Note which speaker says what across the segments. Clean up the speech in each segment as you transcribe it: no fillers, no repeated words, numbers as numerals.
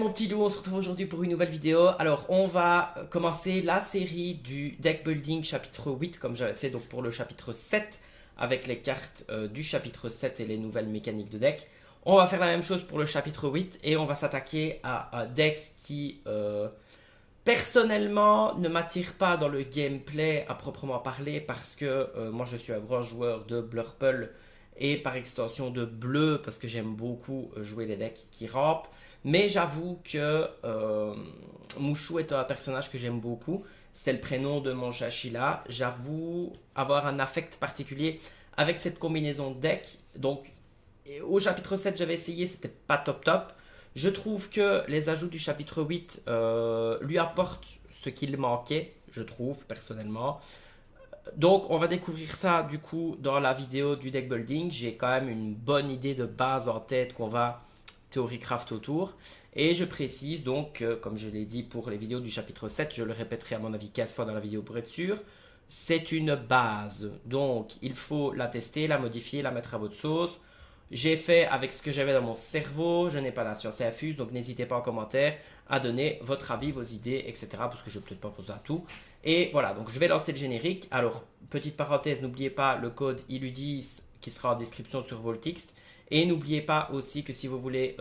Speaker 1: Mon petit loup, on se retrouve aujourd'hui pour une nouvelle vidéo. Alors, on va commencer la série du deck building chapitre 8, comme j'avais fait donc pour le chapitre 7, avec les cartes du chapitre 7 et les nouvelles mécaniques de deck. On va faire la même chose pour le chapitre 8 et on va s'attaquer à un deck qui, personnellement, ne m'attire pas dans le gameplay à proprement parler parce que moi je suis un grand joueur de Blurple et par extension de bleu parce que j'aime beaucoup jouer les decks qui rampent. Mais j'avoue que Mushu est un personnage que j'aime beaucoup. C'est le prénom de mon Shashila. J'avoue avoir un affect particulier avec cette combinaison de deck. Donc, au chapitre 7, j'avais essayé, c'était pas top top. Je trouve que les ajouts du chapitre 8 lui apportent ce qu'il manquait, je trouve, personnellement. Donc, on va découvrir ça du coup dans la vidéo du deck building. J'ai quand même une bonne idée de base en tête qu'on va théorie craft autour. Et je précise donc, comme je l'ai dit pour les vidéos du chapitre 7, je le répéterai à mon avis 15 fois dans la vidéo pour être sûr, c'est une base. Donc, il faut la tester, la modifier, la mettre à votre sauce. J'ai fait avec ce que j'avais dans mon cerveau, je n'ai pas la science infuse, donc n'hésitez pas en commentaire à donner votre avis, vos idées, etc. Parce que je ne vais peut-être pas poser à tout. Et voilà, donc je vais lancer le générique. Alors, petite parenthèse, n'oubliez pas le code ILU10 qui sera en description sur Voltix. Et n'oubliez pas aussi que si vous voulez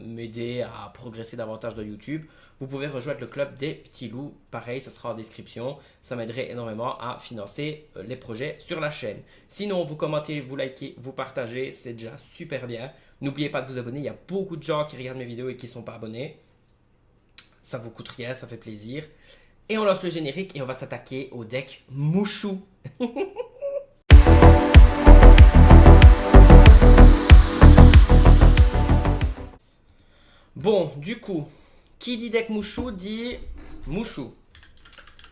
Speaker 1: m'aider à progresser davantage dans YouTube, vous pouvez rejoindre le club des petits loups. Pareil, ça sera en description. Ça m'aiderait énormément à financer les projets sur la chaîne. Sinon, vous commentez, vous likez, vous partagez, c'est déjà super bien. N'oubliez pas de vous abonner. Il y a beaucoup de gens qui regardent mes vidéos et qui ne sont pas abonnés. Ça vous coûte rien, ça fait plaisir. Et on lance le générique et on va s'attaquer au deck Mushu. Bon, du coup, qui dit deck Mushu dit Mushu.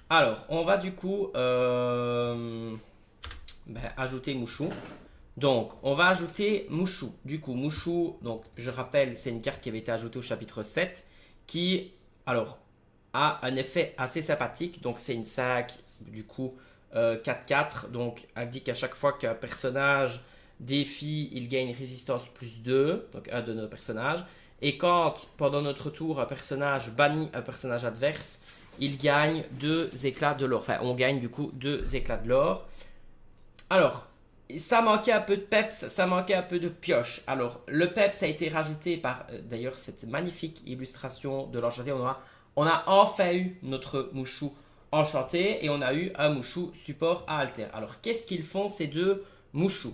Speaker 1: Alors, on va du coup ajouter Mushu. Donc, on va ajouter Mushu. Du coup, Mushu, donc, je rappelle, c'est une carte qui avait été ajoutée au chapitre 7 qui, alors, a un effet assez sympathique. Donc, c'est une sac, du coup, 4-4. Donc, elle dit qu'à chaque fois qu'un personnage défie, il gagne résistance plus 2. Donc, un de nos personnages. Et quand, pendant notre tour, un personnage bannit un personnage adverse, il gagne 2 éclats de l'or. Enfin, on gagne du coup 2 éclats de l'or. Alors, ça manquait un peu de peps, ça manquait un peu de pioche. Alors, le peps a été rajouté par, d'ailleurs, cette magnifique illustration de l'enchanté. On a enfin eu notre Mushu enchanté et on a eu un Mushu support à alter. Alors, qu'est-ce qu'ils font ces deux Mushu?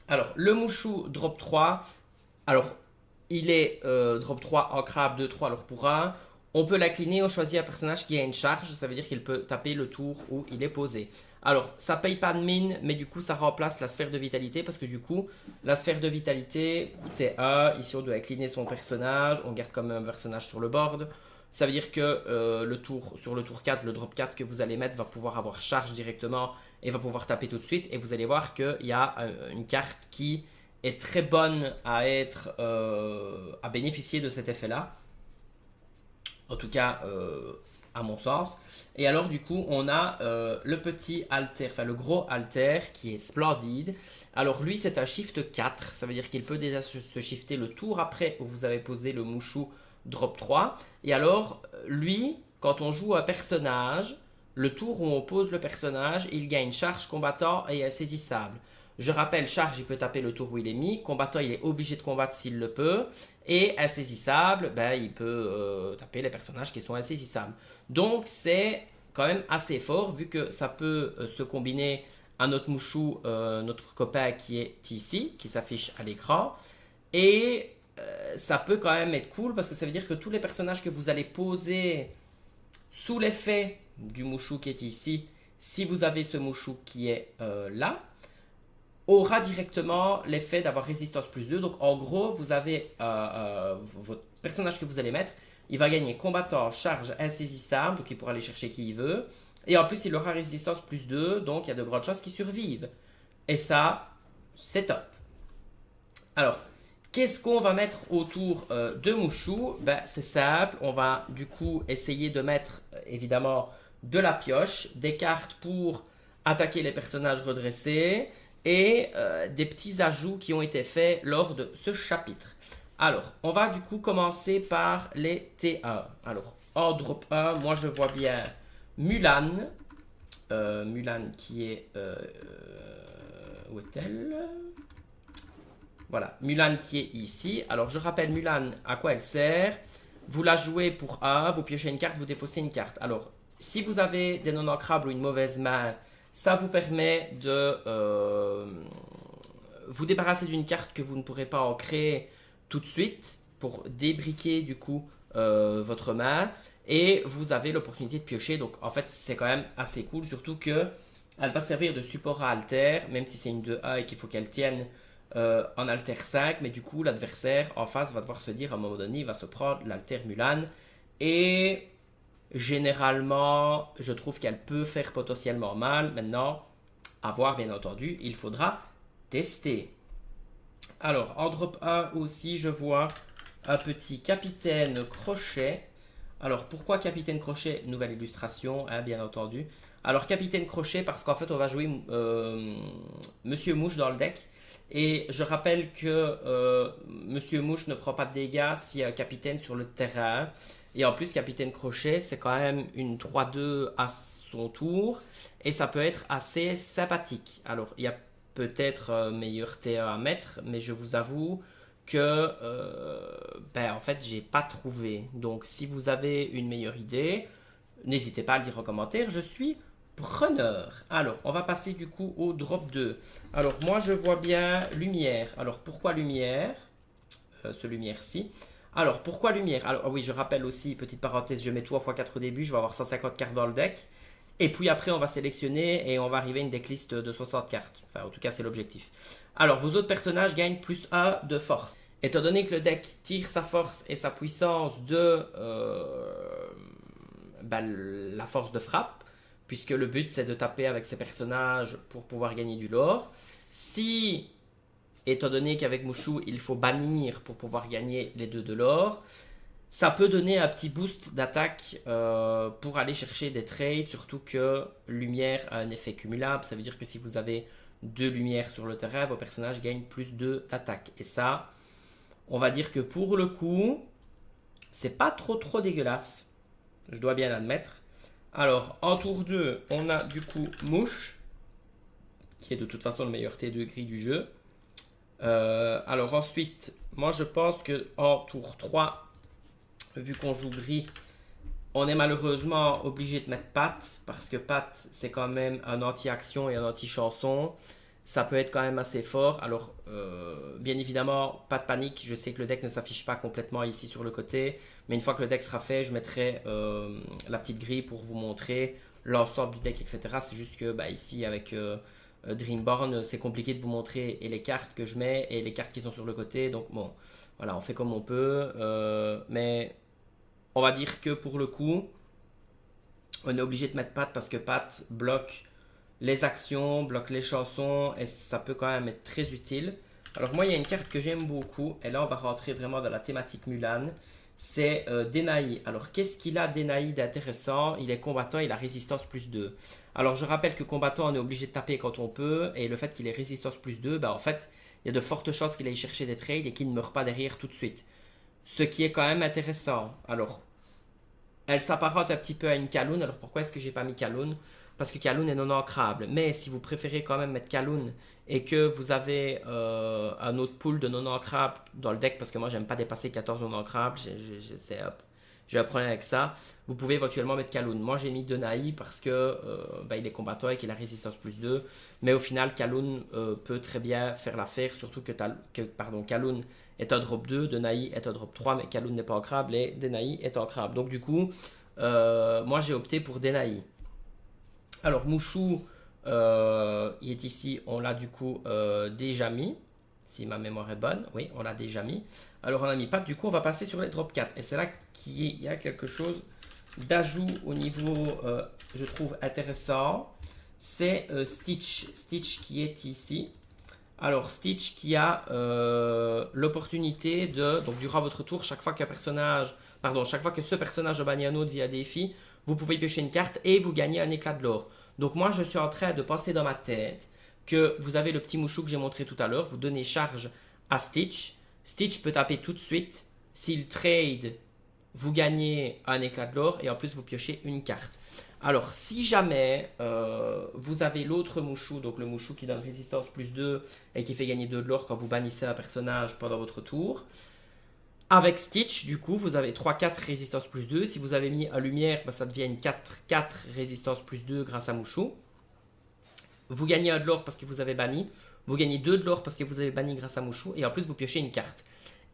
Speaker 1: Alors, le Mushu drop 3, alors, il est drop 3 en crabe 2-3 alors pour 1. On peut l'incliner, on choisit un personnage qui a une charge, ça veut dire qu'il peut taper le tour où il est posé. Alors, ça paye pas de mine, mais du coup, ça remplace la sphère de vitalité parce que du coup, la sphère de vitalité coûtait 1. Ici, on doit incliner son personnage, on garde quand même un personnage sur le board. Ça veut dire que sur le tour 4, le drop 4 que vous allez mettre va pouvoir avoir charge directement et va pouvoir taper tout de suite. Et vous allez voir qu'il y a une carte qui est très bonne à bénéficier de cet effet-là. En tout cas, à mon sens. Et alors, du coup, on a le petit alter, enfin le gros alter qui est splendide. Alors, lui, c'est un shift 4. Ça veut dire qu'il peut déjà se shifter le tour après où vous avez posé le Mushu drop 3. Et alors, lui, quand on joue un personnage, le tour où on pose le personnage, il gagne charge combattant et insaisissable. Je rappelle, charge, il peut taper le tour où il est mis. Combattant, il est obligé de combattre s'il le peut. Et insaisissable, il peut taper les personnages qui sont insaisissables. Donc, c'est quand même assez fort, vu que ça peut se combiner à notre Mushu, notre copain qui est ici, qui s'affiche à l'écran. Et ça peut quand même être cool, parce que ça veut dire que tous les personnages que vous allez poser sous l'effet du Mushu qui est ici, si vous avez ce Mushu qui est là, aura directement l'effet d'avoir résistance plus 2. Donc en gros, vous avez votre personnage que vous allez mettre, il va gagner combattant, charge, insaisissable, donc il pourra aller chercher qui il veut. Et en plus, il aura résistance plus 2, donc il y a de grandes chances qu'il survive. Et ça, c'est top. Alors, qu'est-ce qu'on va mettre autour de Mushu? C'est simple, on va du coup essayer de mettre évidemment de la pioche, des cartes pour attaquer les personnages redressés, et des petits ajouts qui ont été faits lors de ce chapitre. Alors, on va du coup commencer par les TA. Alors, en drop 1, moi je vois bien Mulan. Mulan qui est... où est-elle? Voilà, Mulan qui est ici. Alors, je rappelle Mulan, à quoi elle sert. Vous la jouez pour A, vous piochez une carte, vous défaussez une carte. Alors, si vous avez des non ancrables ou une mauvaise main, ça vous permet de vous débarrasser d'une carte que vous ne pourrez pas ancrer tout de suite pour débriquer du coup votre main. Et vous avez l'opportunité de piocher. Donc, en fait, c'est quand même assez cool, surtout que elle va servir de support à Alter, même si c'est une 2A et qu'il faut qu'elle tienne en Alter 5, mais du coup l'adversaire en face va devoir se dire à un moment donné, il va se prendre l'Alter Mulan, et généralement je trouve qu'elle peut faire potentiellement mal. Maintenant, à voir bien entendu, il faudra tester. Alors en drop 1 aussi je vois un petit Capitaine Crochet. Alors pourquoi Capitaine Crochet? Nouvelle illustration, hein, bien entendu. Alors Capitaine Crochet parce qu'en fait on va jouer Monsieur Mouche dans le deck. Et je rappelle que Monsieur Mouche ne prend pas de dégâts s'il y a un capitaine sur le terrain. Et en plus, Capitaine Crochet, c'est quand même une 3-2 à son tour. Et ça peut être assez sympathique. Alors, il y a peut-être meilleur TA à mettre, mais je vous avoue que, en fait, j'ai pas trouvé. Donc, si vous avez une meilleure idée, n'hésitez pas à le dire en commentaire. Je suis preneur. Alors, on va passer du coup au drop 2. Alors, moi, je vois bien lumière. Alors, pourquoi lumière? Ce lumière-ci. Alors, pourquoi lumière? Alors, oui, je rappelle aussi, petite parenthèse, je mets tout en x4 au début. Je vais avoir 150 cartes dans le deck. Et puis après, on va sélectionner et on va arriver à une decklist de 60 cartes. Enfin, en tout cas, c'est l'objectif. Alors, vos autres personnages gagnent plus 1 de force. Étant donné que le deck tire sa force et sa puissance de la force de frappe, puisque le but c'est de taper avec ces personnages pour pouvoir gagner du lore. Si, étant donné qu'avec Mushu il faut bannir pour pouvoir gagner les 2 de lore, ça peut donner un petit boost d'attaque pour aller chercher des trades, surtout que lumière a un effet cumulable. Ça veut dire que si vous avez 2 lumières sur le terrain, vos personnages gagnent plus 2 d'attaque. Et ça, on va dire que pour le coup, c'est pas trop dégueulasse. Je dois bien l'admettre. Alors, en tour 2, on a du coup Mouche, qui est de toute façon le meilleur T2 gris du jeu. Alors ensuite, moi je pense que en tour 3, vu qu'on joue gris, on est malheureusement obligé de mettre Pat, parce que Pat, c'est quand même un anti-action et un anti-chanson. Ça peut être quand même assez fort. Alors, bien évidemment, pas de panique. Je sais que le deck ne s'affiche pas complètement ici sur le côté. Mais une fois que le deck sera fait, je mettrai la petite grille pour vous montrer l'ensemble du deck, etc. C'est juste que ici, avec Dreamborn, c'est compliqué de vous montrer et les cartes que je mets et les cartes qui sont sur le côté. Donc, bon, voilà, on fait comme on peut. Mais on va dire que pour le coup, on est obligé de mettre Pat parce que Pat bloque les actions, bloque les chansons et ça peut quand même être très utile. Alors moi il y a une carte que j'aime beaucoup et là on va rentrer vraiment dans la thématique Mulan. C'est Denaï. Alors qu'est-ce qu'il a Denaï d'intéressant? Il est combattant, il a résistance plus 2. Alors je rappelle que combattant on est obligé de taper quand on peut et le fait qu'il ait résistance plus 2, en fait il y a de fortes chances qu'il aille chercher des trades et qu'il ne meure pas derrière tout de suite. Ce qui est quand même intéressant. Alors elle s'apparente un petit peu à une Kaloun. Alors pourquoi est-ce que j'ai pas mis Kaloun? Parce que Kaloun est non ancrable. Mais si vous préférez quand même mettre Kaloun et que vous avez un autre pool de non ancrables dans le deck, parce que moi j'aime pas dépasser 14 non ancrables, j'ai un problème avec ça, vous pouvez éventuellement mettre Kaloun. Moi j'ai mis Denaï parce que il est combattant et qu'il a résistance plus 2. Mais au final Kaloun peut très bien faire l'affaire, surtout que Kaloun est un drop 2, Denaï est un drop 3, mais Kaloun n'est pas ancrable et Denaï est ancrable. Donc du coup, moi j'ai opté pour Denaï. Alors Mouchou, il est ici, on l'a du coup déjà mis, si ma mémoire est bonne, oui, on l'a déjà mis. Alors on a mis Pat, du coup on va passer sur les drop 4, et c'est là qu'il y a quelque chose d'ajout au niveau, je trouve intéressant, c'est Stitch qui est ici. Alors Stitch qui a l'opportunité de, donc durant votre tour, chaque fois chaque fois que ce personnage a banni un autre via défi, vous pouvez piocher une carte et vous gagnez un éclat de l'or. Donc moi je suis en train de penser dans ma tête que vous avez le petit mouchou que j'ai montré tout à l'heure, vous donnez charge à Stitch. Stitch peut taper tout de suite. S'il trade, vous gagnez un éclat de l'or et en plus vous piochez une carte. Alors, si jamais vous avez l'autre Mouchou, donc le Mouchou qui donne résistance plus 2 et qui fait gagner 2 de l'or quand vous bannissez un personnage pendant votre tour, avec Stitch, du coup, vous avez 3-4 résistance plus 2. Si vous avez mis à lumière, ça devient une 4-4 résistance plus 2 grâce à Mouchou. Vous gagnez 1 de l'or parce que vous avez banni. Vous gagnez 2 de l'or parce que vous avez banni grâce à Mouchou. Et en plus, vous piochez une carte.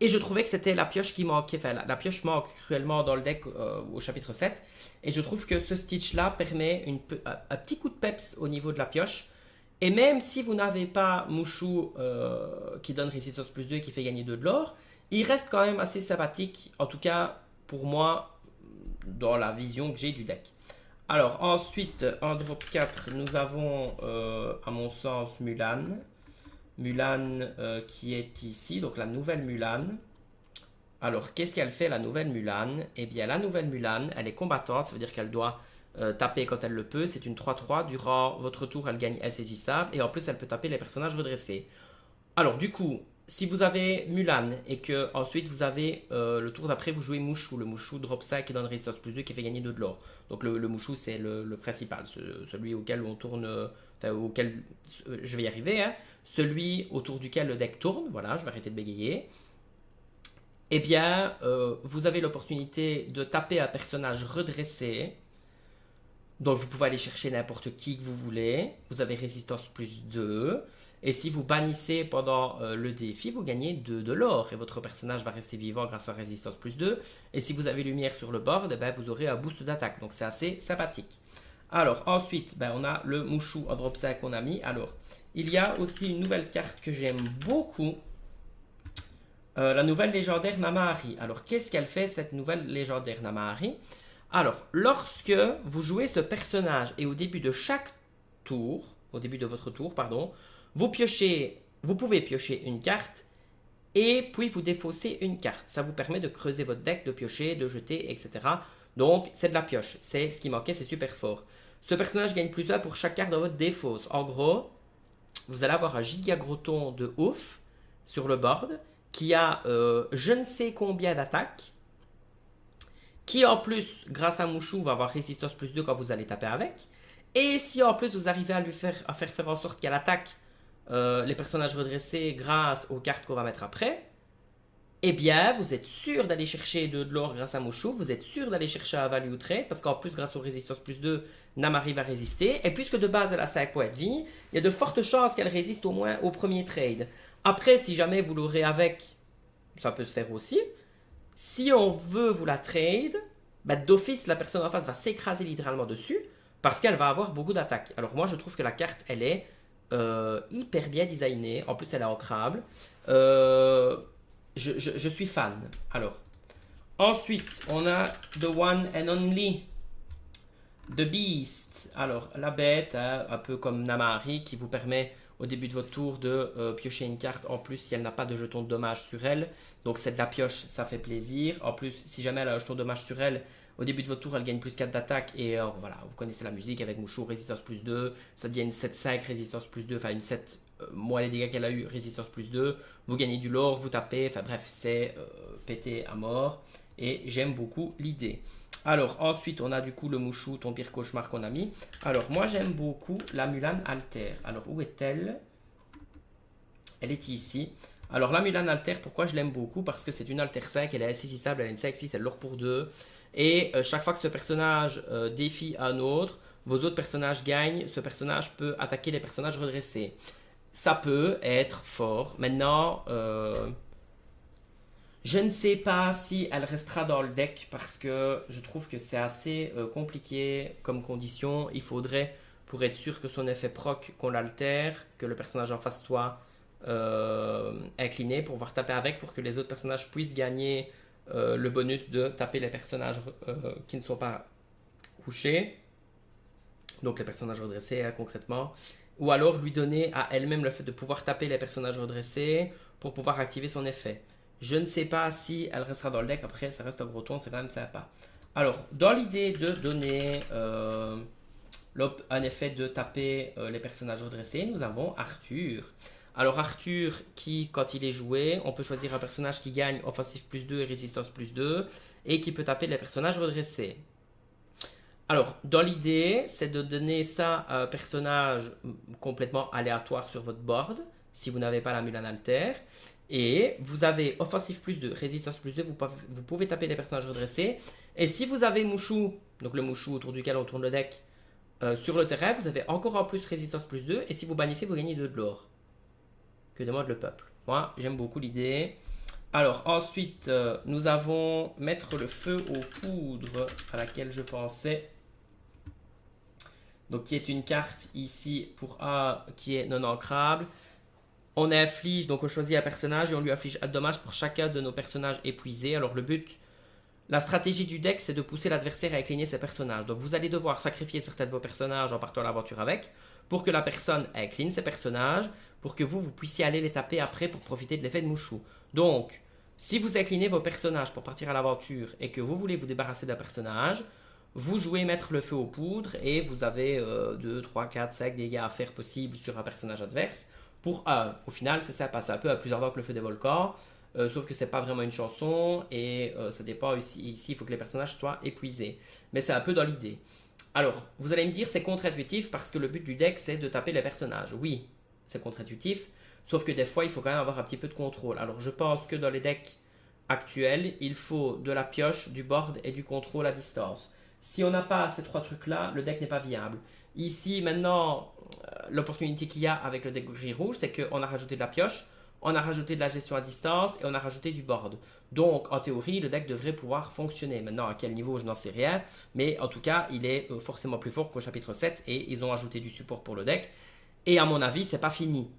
Speaker 1: Et je trouvais que c'était la pioche qui manquait. Enfin, la pioche manque cruellement dans le deck au chapitre 7. Et je trouve que ce Stitch-là permet un petit coup de peps au niveau de la pioche. Et même si vous n'avez pas Mouchou qui donne résistance plus 2 et qui fait gagner 2 de l'or, il reste quand même assez sympathique. En tout cas, pour moi, dans la vision que j'ai du deck. Alors, ensuite, en drop 4, nous avons, à mon sens, Mulan. Mulan qui est ici, donc la nouvelle Mulan. Alors, qu'est-ce qu'elle fait, la nouvelle Mulan? Eh bien, la nouvelle Mulan, elle est combattante, ça veut dire qu'elle doit taper quand elle le peut. C'est une 3-3. Durant votre tour, elle gagne insaisissable. Et en plus, elle peut taper les personnages redressés. Alors, du coup, si vous avez Mulan et que ensuite vous avez le tour d'après, vous jouez Mouchou. Le Mouchou drop 5 et donne résistance plus 2 qui fait gagner 2 de l'or. Donc, le Mouchou, c'est le principal, celui auquel on tourne. Auquel je vais y arriver, hein, celui autour duquel le deck tourne, voilà, je vais arrêter de bégayer, eh bien, vous avez l'opportunité de taper un personnage redressé, donc vous pouvez aller chercher n'importe qui que vous voulez, vous avez résistance plus 2, et si vous bannissez pendant le défi, vous gagnez 2 de l'or, et votre personnage va rester vivant grâce à résistance plus 2, et si vous avez lumière sur le board, eh bien, vous aurez un boost d'attaque, donc c'est assez sympathique. Alors, ensuite, on a le Mouchou en drop 5 qu'on a mis. Alors, il y a aussi une nouvelle carte que j'aime beaucoup. La nouvelle légendaire Namahari. Alors, qu'est-ce qu'elle fait, cette nouvelle légendaire Namahari? Alors, lorsque vous jouez ce personnage et au début de chaque tour, au début de votre tour, pardon, vous pouvez piocher une carte et puis vous défaussez une carte. Ça vous permet de creuser votre deck, de piocher, de jeter, etc. Donc, c'est de la pioche. C'est ce qui manquait, c'est super fort. Ce personnage gagne plus 1 pour chaque carte dans votre défausse. En gros, vous allez avoir un giga groton de ouf sur le board qui a je ne sais combien d'attaques, qui en plus, grâce à Mouchou, va avoir résistance plus 2 quand vous allez taper avec. Et si en plus vous arrivez à faire en sorte qu'elle attaque les personnages redressés grâce aux cartes qu'on va mettre après, eh bien, vous êtes sûr d'aller chercher de l'or grâce à Mouchou, vous êtes sûr d'aller chercher un value trade, parce qu'en plus, grâce aux résistance plus 2, Namahari va résister. Et puisque de base, elle a 5 points de vie, il y a de fortes chances qu'elle résiste au moins au premier trade. Après, si jamais vous l'aurez avec, ça peut se faire aussi. Si on veut vous la trade, d'office, la personne en face va s'écraser littéralement dessus, parce qu'elle va avoir beaucoup d'attaques. Alors moi, je trouve que la carte, elle est hyper bien designée. En plus, elle est ancrable. Je suis fan. Alors, ensuite, on a The One and Only, The Beast. Alors, la bête, hein, un peu comme Namahari, qui vous permet au début de votre tour de piocher une carte en plus si elle n'a pas de jeton de dommage sur elle. Donc, c'est de la pioche, ça fait plaisir. En plus, si jamais elle a un jeton de dommage sur elle, au début de votre tour, elle gagne plus 4 d'attaque. Et voilà, vous connaissez la musique avec Mouchou, résistance plus 2. Ça devient une 7-5, résistance plus 2. Enfin, une 7, moi les dégâts qu'elle a eu, résistance plus 2. Vous gagnez du lore, vous tapez. Enfin bref, c'est pété à mort. Et j'aime beaucoup l'idée. Alors ensuite, on a du coup le Mouchou, ton pire cauchemar qu'on a mis. Alors moi, j'aime beaucoup la Mulan Alter. Alors où est-elle? Elle est ici. Alors la Mulan Alter, pourquoi je l'aime beaucoup? Parce que c'est une Alter 5, elle est insaisissable, elle a une 5-6, elle l'or pour 2. Et chaque fois que ce personnage défie un autre, vos autres personnages gagnent, ce personnage peut attaquer les personnages redressés. Ça peut être fort. Maintenant, je ne sais pas si elle restera dans le deck parce que je trouve que c'est assez compliqué comme condition. Il faudrait, pour être sûr que son effet proc, qu'on l'altère, que le personnage en face soit incliné pour pouvoir taper avec, pour que les autres personnages puissent gagner le bonus de taper les personnages qui ne sont pas couchés, donc les personnages redressés hein, concrètement, ou alors lui donner à elle-même le fait de pouvoir taper les personnages redressés pour pouvoir activer son effet. Je ne sais pas si elle restera dans le deck, après ça reste un gros ton, c'est quand même sympa. Alors, dans l'idée de donner un effet de taper les personnages redressés, nous avons Arthur. Alors Arthur, qui quand il est joué, on peut choisir un personnage qui gagne offensif +2 et résistance +2 et qui peut taper les personnages redressés. Alors, dans l'idée, c'est de donner ça à un personnage complètement aléatoire sur votre board, si vous n'avez pas la Mulan Alter. Et vous avez offensif +2, résistance +2, vous pouvez taper les personnages redressés. Et si vous avez Mouchou, donc le Mouchou autour duquel on tourne le deck, sur le terrain, vous avez encore en plus résistance +2. Et si vous bannissez, vous gagnez 2 de l'or. Que demande le peuple. Moi, j'aime beaucoup l'idée. Alors, ensuite, nous avons mettre le feu aux poudres, à laquelle je pensais. Donc, qui est une carte ici pour A qui est non ancrable. On inflige, donc on choisit un personnage et on lui inflige un dommage pour chacun de nos personnages épuisés. Alors, le but, la stratégie du deck, c'est de pousser l'adversaire à incliner ses personnages. Donc, vous allez devoir sacrifier certains de vos personnages en partant à l'aventure avec, pour que la personne incline ses personnages, pour que vous puissiez aller les taper après pour profiter de l'effet de Mouchou. Donc, si vous inclinez vos personnages pour partir à l'aventure et que vous voulez vous débarrasser d'un personnage, vous jouez mettre le feu aux poudres et vous avez 2, 3, 4, 5 dégâts à faire possibles sur un personnage adverse pour 1. Au final, c'est sympa, c'est un peu à plus ardent que le feu des volcans, sauf que c'est pas vraiment une chanson et ça dépend ici, il faut que les personnages soient épuisés. Mais c'est un peu dans l'idée. Alors, vous allez me dire c'est contre-intuitif parce que le but du deck c'est de taper les personnages. Oui, c'est contre-intuitif, sauf que des fois il faut quand même avoir un petit peu de contrôle. Alors je pense que dans les decks actuels, il faut de la pioche, du board et du contrôle à distance. Si on n'a pas ces trois trucs-là, le deck n'est pas viable. Ici, maintenant, l'opportunité qu'il y a avec le deck gris-rouge, c'est qu'on a rajouté de la pioche, on a rajouté de la gestion à distance et on a rajouté du board. Donc, en théorie, le deck devrait pouvoir fonctionner. Maintenant, à quel niveau, je n'en sais rien. Mais en tout cas, il est forcément plus fort qu'au chapitre 7 et ils ont ajouté du support pour le deck. Et à mon avis, c'est pas fini.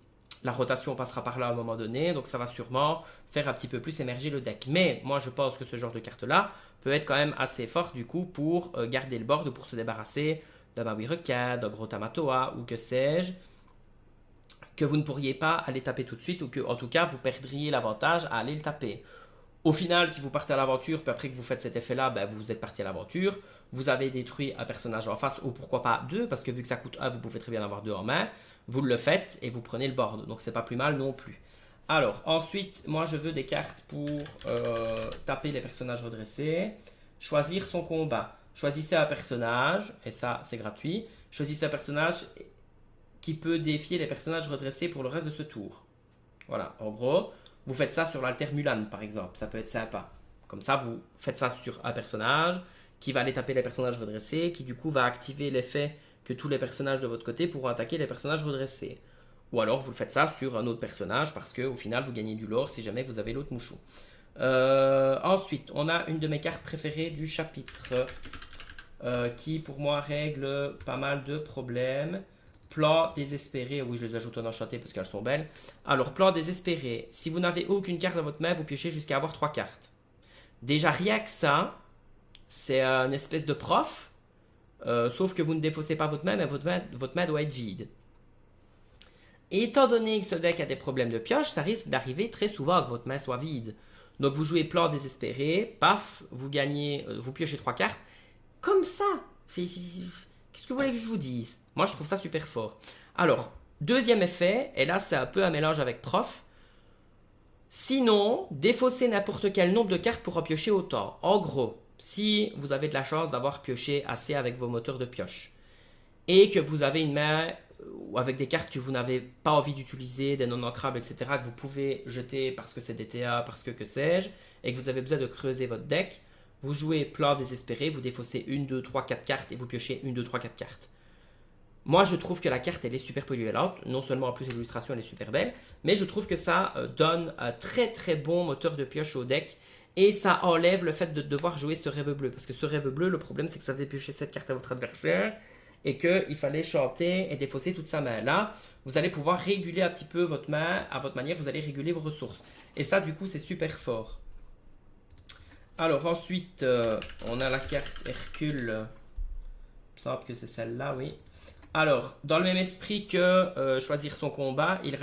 Speaker 1: La rotation passera par là à un moment donné, donc ça va sûrement faire un petit peu plus émerger le deck. Mais moi, je pense que ce genre de carte-là peut être quand même assez fort du coup pour garder le board, pour se débarrasser d'un Maui Requin, d'un Gros Tamatoa ou que sais-je, que vous ne pourriez pas aller taper tout de suite ou que en tout cas vous perdriez l'avantage à aller le taper. Au final, si vous partez à l'aventure, puis après que vous faites cet effet-là, ben, vous êtes parti à l'aventure, vous avez détruit un personnage en face, ou pourquoi pas deux, parce que vu que ça coûte 1, vous pouvez très bien avoir deux en main, vous le faites et vous prenez le board, donc c'est pas plus mal non plus. Alors, ensuite, moi je veux des cartes pour taper les personnages redressés, choisir son combat. Choisissez un personnage, et ça c'est gratuit, choisissez un personnage qui peut défier les personnages redressés pour le reste de ce tour. Voilà, en gros, vous faites ça sur l'alter Mulan par exemple, ça peut être sympa. Comme ça, vous faites ça sur un personnage qui va aller taper les personnages redressés, qui du coup va activer l'effet que tous les personnages de votre côté pourront attaquer les personnages redressés. Ou alors vous le faites ça sur un autre personnage parce qu'au final vous gagnez du lore si jamais vous avez l'autre mouchou. Ensuite, on a une de mes cartes préférées du chapitre qui pour moi règle pas mal de problèmes. Plan désespéré, oui je les ajoute en enchanté parce qu'elles sont belles. Alors plan désespéré, si vous n'avez aucune carte dans votre main, vous piochez jusqu'à avoir 3 cartes. Déjà rien que ça, c'est une espèce de prof, sauf que vous ne défaussez pas votre main, mais votre main doit être vide. Et étant donné que ce deck a des problèmes de pioche, ça risque d'arriver très souvent que votre main soit vide. Donc vous jouez plan désespéré, paf, vous gagnez, vous piochez 3 cartes. Comme ça, qu'est-ce que vous voulez que je vous dise? Moi, je trouve ça super fort. Alors, deuxième effet, et là, c'est un peu un mélange avec prof. Sinon, défaussez n'importe quel nombre de cartes pour en piocher autant. En gros, si vous avez de la chance d'avoir pioché assez avec vos moteurs de pioche et que vous avez une main avec des cartes que vous n'avez pas envie d'utiliser, des non ancrables, etc., que vous pouvez jeter parce que c'est des TA, parce que sais-je, et que vous avez besoin de creuser votre deck, vous jouez plan désespéré, vous défaussez 1, 2, 3, 4 cartes et vous piochez 1, 2, 3, 4 cartes. Moi, je trouve que la carte, elle est super polyvalente. Non seulement en plus l'illustration, elle est super belle, mais je trouve que ça donne un très très bon moteur de pioche au deck. Et ça enlève le fait de devoir jouer ce rêve bleu. Parce que ce rêve bleu, le problème, c'est que ça faisait piocher cette carte à votre adversaire et qu'il fallait chanter et défausser toute sa main. Là, vous allez pouvoir réguler un petit peu votre main à votre manière. Vous allez réguler vos ressources. Et ça, du coup, c'est super fort. Alors ensuite, on a la carte Hercule. Il me semble que c'est celle-là, oui. Alors, dans le même esprit que choisir son combat, il me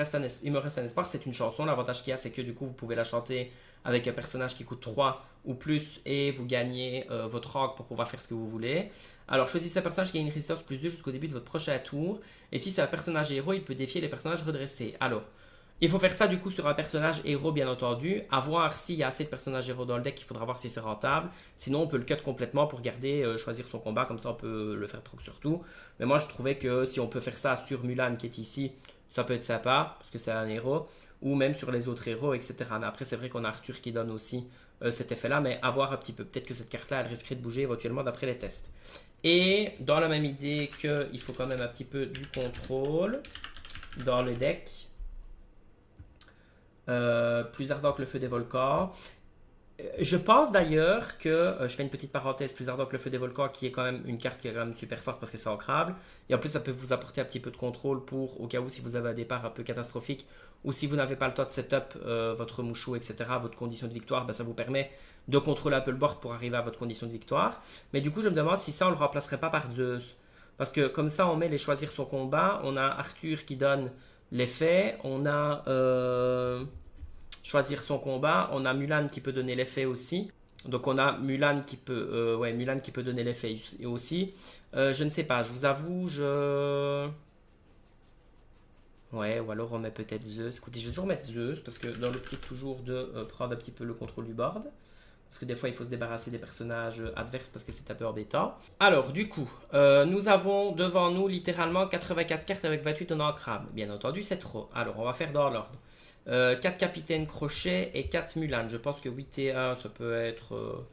Speaker 1: reste un espoir, c'est une chanson. L'avantage qu'il y a, c'est que du coup, vous pouvez la chanter avec un personnage qui coûte 3 ou plus et vous gagnez votre rank pour pouvoir faire ce que vous voulez. Alors, choisissez un personnage qui a une résistance +2 jusqu'au début de votre prochain tour. Et si c'est un personnage héros, il peut défier les personnages redressés. Alors, Il faut faire ça du coup sur un personnage héros bien entendu, à voir s'il y a assez de personnages héros dans le deck, il faudra voir si c'est rentable. Sinon on peut le cut complètement pour garder, choisir son combat, comme ça on peut le faire proc sur tout. Mais moi je trouvais que si on peut faire ça sur Mulan qui est ici, ça peut être sympa, parce que c'est un héros, ou même sur les autres héros, etc. Mais après c'est vrai qu'on a Arthur qui donne aussi cet effet-là, mais à voir un petit peu. Peut-être que cette carte-là elle risquerait de bouger éventuellement d'après les tests. Et dans la même idée qu'il faut quand même un petit peu du contrôle dans le deck. Plus ardent que le feu des volcans. Je pense d'ailleurs que, je fais une petite parenthèse, plus ardent que le feu des volcans, qui est quand même une carte qui est quand même super forte parce que c'est ancrable. Et en plus, ça peut vous apporter un petit peu de contrôle pour, au cas où, si vous avez un départ un peu catastrophique, ou si vous n'avez pas le temps de setup votre mouchou, etc., votre condition de victoire, ben, ça vous permet de contrôler un peu le board pour arriver à votre condition de victoire. Mais du coup, je me demande si ça, on le remplacerait pas par Zeus. Parce que comme ça, on met les choisir son combat. On a Arthur qui donne l'effet. On a choisir son combat. On a Mulan qui peut donner l'effet aussi. Donc on a Mulan qui peut, Mulan qui peut donner l'effet aussi. Je ne sais pas, je vous avoue, Ouais, ou alors on met peut-être Zeus. Écoutez, je vais toujours mettre Zeus parce que dans l'optique toujours de prendre un petit peu le contrôle du board. Parce que des fois, il faut se débarrasser des personnages adverses parce que c'est un peu embêtant. Alors, du coup, nous avons devant nous littéralement 84 cartes avec 28 en ancrable. Bien entendu, c'est trop. Alors, on va faire dans l'ordre. 4 capitaines crochet et 4 Mulan. Je pense que 8 et 1, ça peut être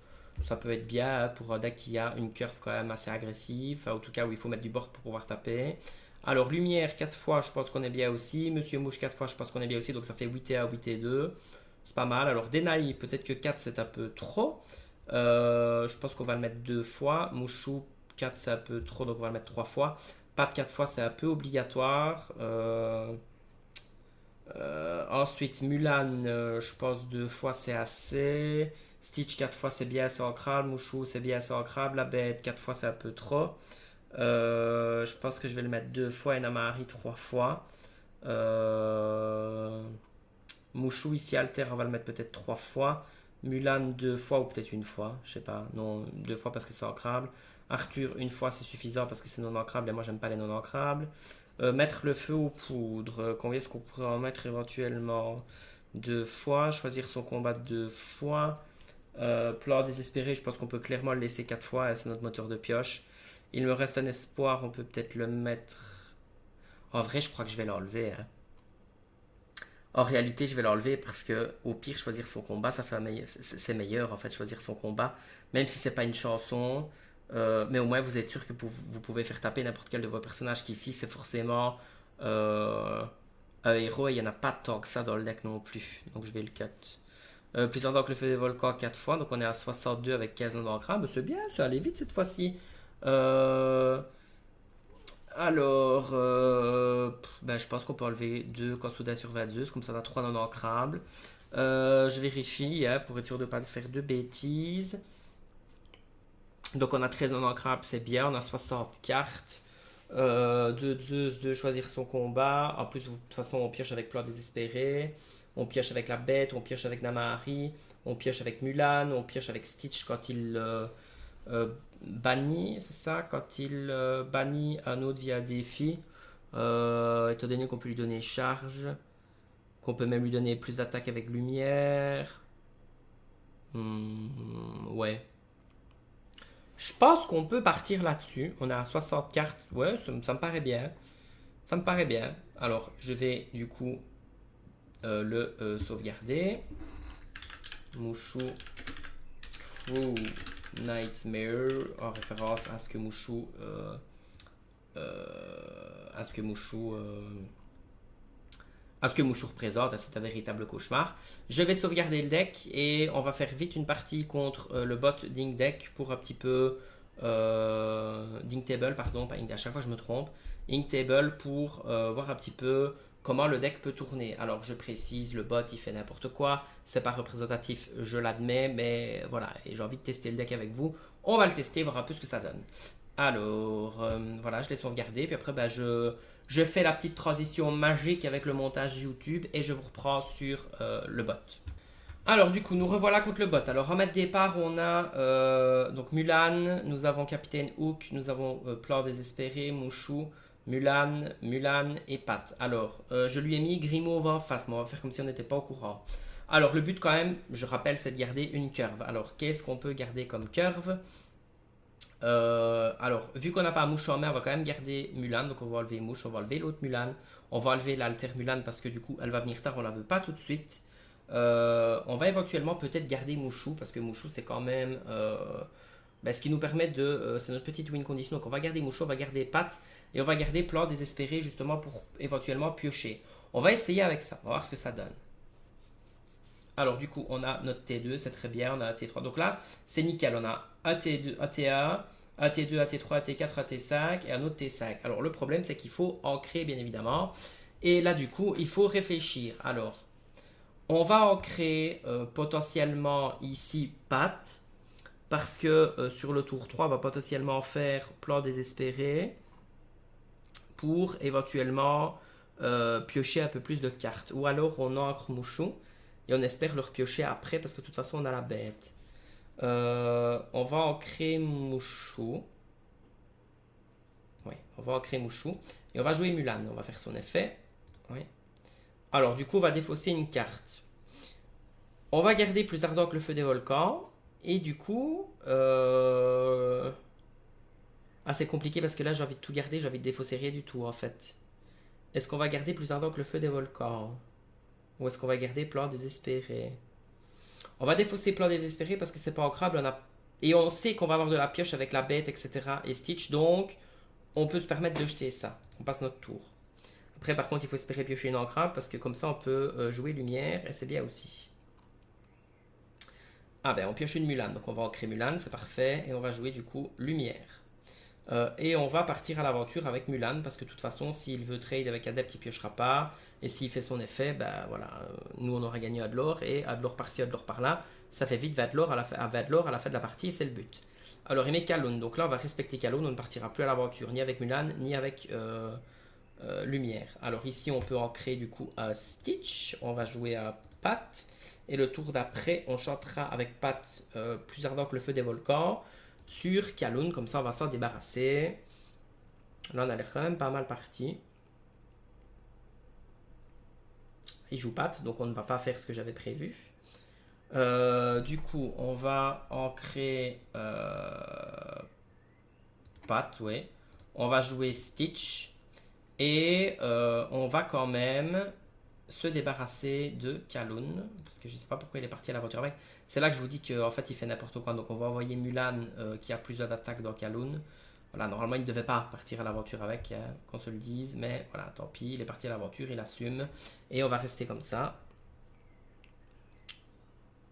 Speaker 1: bien pour un deck qui a une curve quand même assez agressive. En tout cas, où il faut mettre du board pour pouvoir taper. Alors, Lumière 4 fois, je pense qu'on est bien aussi. Monsieur Mouche 4 fois, je pense qu'on est bien aussi. Donc, ça fait 8 et 1, 8 et 2. C'est pas mal. Alors, Denaï, peut-être que 4 c'est un peu trop. Je pense qu'on va le mettre 2 fois. Mouchou 4 c'est un peu trop, donc on va le mettre 3 fois. Pat 4 fois, c'est un peu obligatoire. Ensuite, Mulan, je pense 2 fois c'est assez. Stitch 4 fois c'est bien, c'est ancrable. Mouchou c'est bien, c'est ancrable. La bête 4 fois c'est un peu trop. Je pense que je vais le mettre 2 fois et Namahari 3 fois. Mouchou ici alter, on va le mettre peut-être 3 fois. Mulan 2 fois ou peut-être une fois, je sais pas. Non, 2 fois parce que c'est ancrable. Arthur une fois c'est suffisant parce que c'est non ancrable et moi j'aime pas les non ancrables. Mettre le feu aux poudres, combien est-ce qu'on pourrait en mettre éventuellement? 2 fois, choisir son combat 2 fois. Plan désespéré, je pense qu'on peut clairement le laisser 4 fois, c'est notre moteur de pioche. Il me reste un espoir, on peut peut-être le mettre. En vrai, je crois que je vais l'enlever, hein. En réalité, je vais l'enlever parce que, au pire, choisir son combat, ça fait c'est meilleur en fait, choisir son combat, même si c'est pas une chanson. Mais au moins, vous êtes sûr que vous pouvez faire taper n'importe quel de vos personnages. Qu'ici, c'est forcément un héros et il n'y en a pas tant que ça dans le deck non plus. Donc, je vais le cut. Plus ardent que le feu des volcans 4 fois, donc on est à 62 avec 15 ans d'ancrage. C'est bien, ça allait vite cette fois-ci. Alors, je pense qu'on peut enlever 2 Kansouda sur Vazeus, comme ça on a 3 non ancrables. Je vérifie hein, pour être sûr de ne pas faire de bêtises. Donc on a 13 non ancrables, c'est bien, on a 60 cartes. 2 Zeus, 2 choisir son combat. En plus, de toute façon, on pioche avec Plan Désespéré. On pioche avec la bête, on pioche avec Namahari. On pioche avec Mulan, on pioche avec Stitch quand il bannit, c'est ça, quand il bannit un autre via un défi, étant donné qu'on peut lui donner charge, qu'on peut même lui donner plus d'attaque avec lumière. Ouais. Je pense qu'on peut partir là-dessus. On a 60 cartes. Ouais, ça me paraît bien. Ça me paraît bien. Alors, je vais du coup le sauvegarder. Mouchou True Nightmare en référence à ce que Mouchou à ce que Mouchou représente, c'est un véritable cauchemar. Je vais sauvegarder le deck et on va faire vite une partie contre le bot Ding Deck pour un petit peu Ding Table, pardon, pas Ink, à chaque fois je me trompe, Ink Table pour voir un petit peu comment le deck peut tourner. Alors je précise, le bot il fait n'importe quoi, c'est pas représentatif, je l'admets, mais voilà, et j'ai envie de tester le deck avec vous. On va le tester, voir un peu ce que ça donne. Alors, voilà, je l'ai sauvegardé, puis après je fais la petite transition magique avec le montage YouTube et je vous reprends sur le bot. Alors du coup, nous revoilà contre le bot. Alors en mètre départ, on a donc Mulan, nous avons Capitaine Hook, nous avons Plan Désespéré, Mouchou, Mulan, Mulan et Pat. Alors, je lui ai mis Grimaud en face, mais on va faire comme si on n'était pas au courant. Alors, le but quand même, je rappelle, c'est de garder une curve. Alors, qu'est-ce qu'on peut garder comme curve? Alors, vu qu'on n'a pas Mouche en main, on va quand même garder Mulan. Donc, on va enlever Mouche, on va enlever l'autre Mulan. On va enlever l'alter Mulan parce que du coup, elle va venir tard, on la veut pas tout de suite. On va éventuellement peut-être garder Mouchou parce que Mouchou, c'est quand même ce qui nous permet de. C'est notre petite win condition. Donc, on va garder Mouchou, on va garder Pat et on va garder Plan désespéré justement pour éventuellement piocher. On va essayer avec ça, on va voir ce que ça donne. Alors, du coup, on a notre T2, c'est très bien, on a un T3. Donc là, c'est nickel. On a un T2, un T1, un T2, un T3, un T4, un T5 et un autre T5. Alors, le problème, c'est qu'il faut ancrer, bien évidemment. Et là, du coup, il faut réfléchir. Alors, on va ancrer potentiellement ici Pat. Parce que sur le tour 3, on va potentiellement faire plan désespéré pour éventuellement piocher un peu plus de cartes. Ou alors on ancre Mouchou et on espère le repiocher après parce que de toute façon on a la bête. On va ancrer Mouchou. Oui, on va ancrer Mouchou. Et on va jouer Mulan. On va faire son effet. Oui. Alors du coup on va défausser une carte. On va garder plus ardent que le feu des volcans. Et du coup... Ah, c'est compliqué parce que là j'ai envie de tout garder, j'ai envie de défausser rien du tout en fait. Est-ce qu'on va garder plus ardent que le feu des volcans? Ou est-ce qu'on va garder plan désespéré? On va défausser plan désespéré parce que c'est pas ancrable. Et on sait qu'on va avoir de la pioche avec la bête, etc. et Stitch, donc on peut se permettre de jeter ça. On passe notre tour. Après, par contre, il faut espérer piocher une ancrable parce que comme ça on peut jouer lumière et c'est bien aussi. Ah ben, on pioche une Mulan, donc on va ancrer Mulan, c'est parfait. Et on va jouer du coup lumière. Et on va partir à l'aventure avec Mulan parce que de toute façon, s'il veut trade avec Adept, il piochera pas. Et s'il fait son effet, ben voilà, nous on aura gagné Adlor et Adlor par-ci, Adlor par-là. Ça fait vite Vadlor à la fin de la partie et c'est le but. Alors il met Kaloun, donc là on va respecter Kaloun, on ne partira plus à l'aventure ni avec Mulan ni avec Lumière. Alors ici on peut ancrer du coup à Stitch, on va jouer à Pat. Et le tour d'après, on chantera avec Pat plus ardent que le feu des volcans sur Kaloun, comme ça on va s'en débarrasser. Là on a l'air quand même pas mal parti. Il joue Pat, donc on ne va pas faire ce que j'avais prévu. Du coup, on va ancrer Pat, ouais. On va jouer Stitch. Et on va quand même se débarrasser de Kaloun. Parce que je ne sais pas pourquoi il est parti à l'aventure avec. C'est là que je vous dis qu'en fait il fait n'importe quoi. Donc on va envoyer Mulan qui a plusieurs d'attaques dans Kaloun. Voilà, normalement il ne devait pas partir à l'aventure avec, hein, qu'on se le dise. Mais voilà, tant pis, il est parti à l'aventure, il assume. Et on va rester comme ça.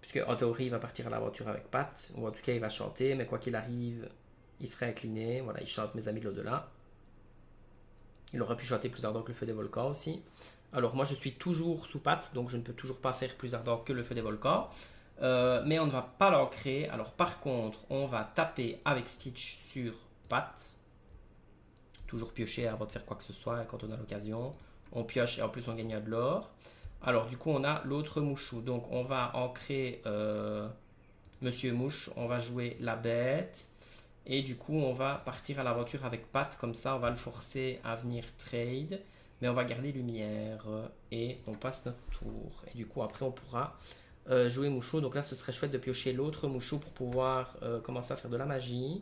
Speaker 1: Puisque en théorie il va partir à l'aventure avec Pat. Ou en tout cas il va chanter. Mais quoi qu'il arrive, il serait incliné. Voilà, il chante Mes amis de l'au-delà. Il aurait pu chanter plus ardent que le feu des volcans aussi. Alors moi je suis toujours sous Pat, donc je ne peux toujours pas faire plus ardent que le feu des volcans. Mais on ne va pas l'ancrer. Alors par contre, on va taper avec Stitch sur Pat. Toujours piocher avant de faire quoi que ce soit quand on a l'occasion. On pioche et en plus on gagne de l'or. Alors du coup on a l'autre Mouchou. Donc on va ancrer Monsieur Mouche. On va jouer la bête. Et du coup, on va partir à l'aventure avec Pat. Comme ça, on va le forcer à venir trade. Mais on va garder lumière. Et on passe notre tour. Et du coup, après, on pourra jouer Mouchou. Donc là, ce serait chouette de piocher l'autre Mouchou pour pouvoir commencer à faire de la magie.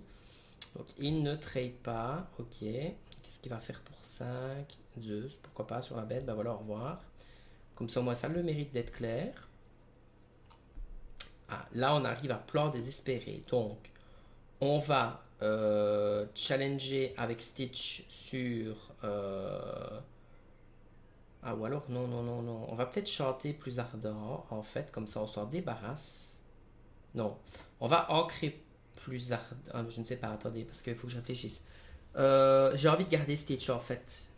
Speaker 1: Donc, il ne trade pas. Ok. Qu'est-ce qu'il va faire pour 5? Zeus. Pourquoi pas sur la bête? Ben voilà, au revoir. Comme ça, au moins, ça a le mérite d'être clair. Ah, là, on arrive à plan désespéré. Donc, on va challenger avec Stitch sur... Ah, ou alors, non, non, non, non. On va peut-être chanter plus ardent, en fait, comme ça on s'en débarrasse. Non, on va ancrer plus ardent. Ah, je ne sais pas, attendez, parce qu'il faut que je réfléchisse. J'ai envie de garder Stitch, en fait.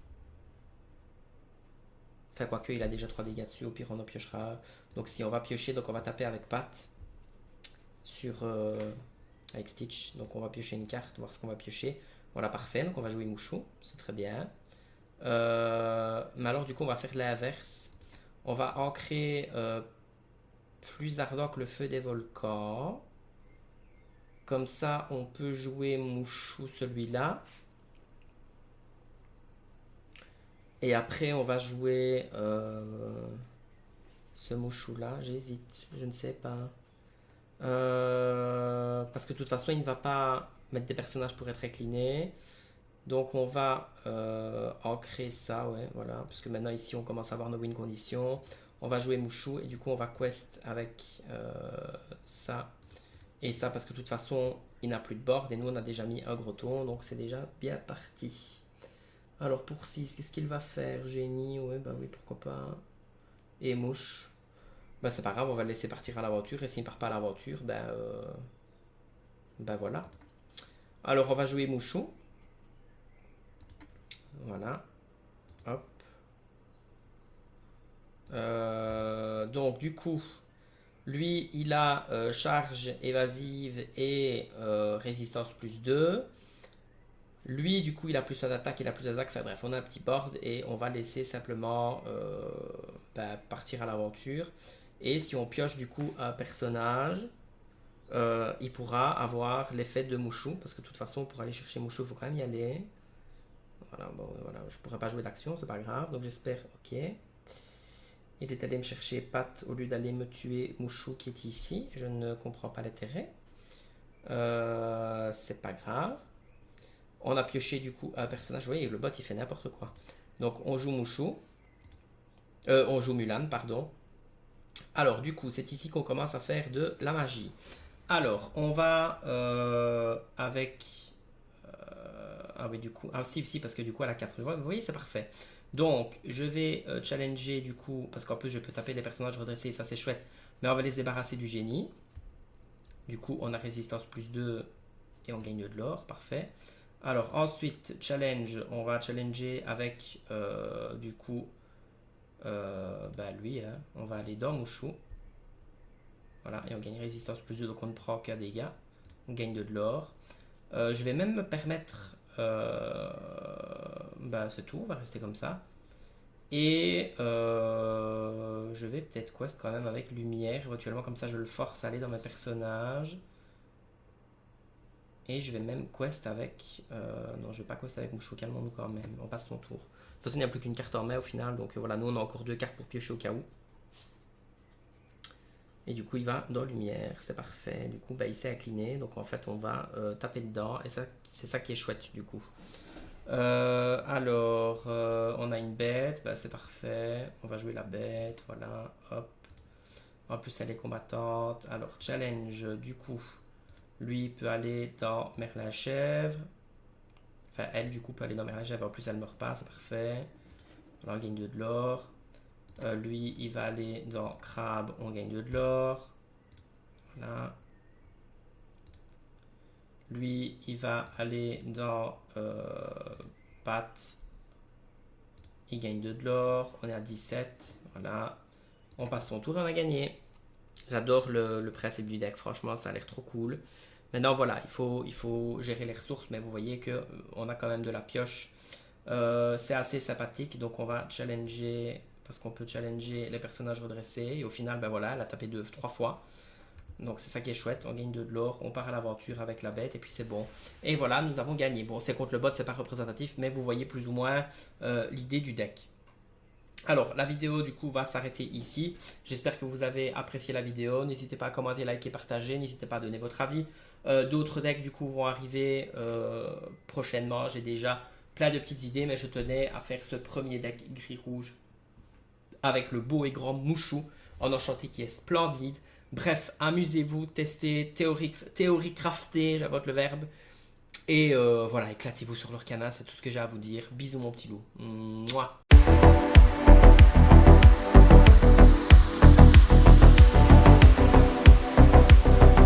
Speaker 1: Enfin, quoique, il a déjà 3 dégâts dessus, au pire, on en piochera. Donc, si on va piocher, donc on va taper avec Pat sur... avec Stitch. Donc on va piocher une carte, voir ce qu'on va piocher. Voilà, parfait. Donc on va jouer Mouchou, c'est très bien. Mais alors du coup on va faire l'inverse. On va ancrer plus ardent que le feu des volcans. Comme ça on peut jouer Mouchou celui-là. Et après, on va jouer ce Mouchou-là. J'hésite, je ne sais pas. Parce que de toute façon, il ne va pas mettre des personnages pour être incliné. Donc on va ancrer ça, ouais, voilà. Parce que maintenant ici, on commence à avoir nos win conditions. On va jouer Mouchou et du coup, on va quest avec ça et ça parce que de toute façon, il n'a plus de board et nous, on a déjà mis un gros ton. Donc c'est déjà bien parti. Alors pour 6, qu'est-ce qu'il va faire? Génie, ouais, bah oui, pourquoi pas. Et mouche. Bah c'est pas grave, on va le laisser partir à l'aventure. Et s'il ne part pas à l'aventure, ben voilà. Alors on va jouer Mouchou. Voilà. Hop. Donc du coup, lui, il a charge évasive et résistance plus 2. Lui, du coup, il a plus d'attaque, il a plus d'attaque. Enfin bref, on a un petit board et on va laisser simplement partir à l'aventure. Et si on pioche du coup un personnage, il pourra avoir l'effet de Mouchou. Parce que de toute façon, pour aller chercher Mouchou, il faut quand même y aller. Voilà, bon, voilà, je pourrais pas jouer d'action, c'est pas grave. Donc j'espère, ok. Il est allé me chercher Pat au lieu d'aller me tuer Mouchou qui est ici. Je ne comprends pas l'intérêt. C'est pas grave. On a pioché du coup un personnage. Vous voyez, le bot il fait n'importe quoi. Donc on joue Mouchou. On joue Mulan, pardon. Alors du coup, c'est ici qu'on commence à faire de la magie. Alors, on va avec... ah oui, du coup... Ah si, parce que du coup, elle a 4. Vous voyez, c'est parfait. Donc, je vais challenger du coup, parce qu'en plus, je peux taper les personnages redressés, ça c'est chouette. Mais on va les débarrasser du génie. Du coup, on a résistance plus 2 et on gagne de l'or, parfait. Alors, ensuite, challenge, on va challenger avec, du coup, lui, hein. On va aller dans Mouchou. Voilà, et on gagne résistance plus 2, donc on ne prend qu'un dégât. On gagne de l'or. Je vais même me permettre... c'est tout, on va rester comme ça. Et je vais peut-être quest quand même avec lumière. Éventuellement, comme ça, je le force à aller dans mes personnages. Et je vais même quest avec... non, je vais pas quest avec Mouchou, calmons-nous quand même. On passe son tour. De toute façon, il n'y a plus qu'une carte en main au final. Donc voilà, nous, on a encore 2 cartes pour piocher au cas où. Et du coup, il va dans lumière, c'est parfait. Du coup, il s'est incliné. Donc en fait, on va taper dedans. Et c'est ça qui est chouette du coup. Alors, on a une bête, c'est parfait. On va jouer la bête, voilà, hop. En plus, elle est combattante. Alors, challenge, du coup, lui peut aller dans Merlin Chèvre. Enfin, elle, du coup, peut aller dans Merlin Chèvre. En plus, elle ne meurt pas, c'est parfait. Alors, on gagne 2 de l'or. Lui, il va aller dans Crabe, on gagne 2 de l'or. Voilà. Lui, il va aller dans Pat. Il gagne 2 de l'or. On est à 17. Voilà. On passe son tour et on a gagné. J'adore le principe du deck. Franchement, ça a l'air trop cool. Maintenant, voilà, il faut gérer les ressources. Mais vous voyez qu'on a quand même de la pioche. C'est assez sympathique. Donc, on va challenger... Parce qu'on peut challenger les personnages redressés. Et au final, voilà, elle a tapé 3 fois. Donc c'est ça qui est chouette, on gagne 2 de l'or, on part à l'aventure avec la bête et puis c'est bon. Et voilà, nous avons gagné. Bon, c'est contre le bot, c'est pas représentatif, mais vous voyez plus ou moins l'idée du deck. Alors, la vidéo du coup va s'arrêter ici. J'espère que vous avez apprécié la vidéo. N'hésitez pas à commenter, liker, partager. N'hésitez pas à donner votre avis. D'autres decks du coup vont arriver prochainement. J'ai déjà plein de petites idées, mais je tenais à faire ce premier deck gris-rouge avec le beau et grand Mouchou en enchanté qui est splendide. Bref, amusez-vous, testez, théorie craftée, j'invente le verbe. Et voilà, éclatez-vous sur leur canal, c'est tout ce que j'ai à vous dire. Bisous mon petit loup. Mouah.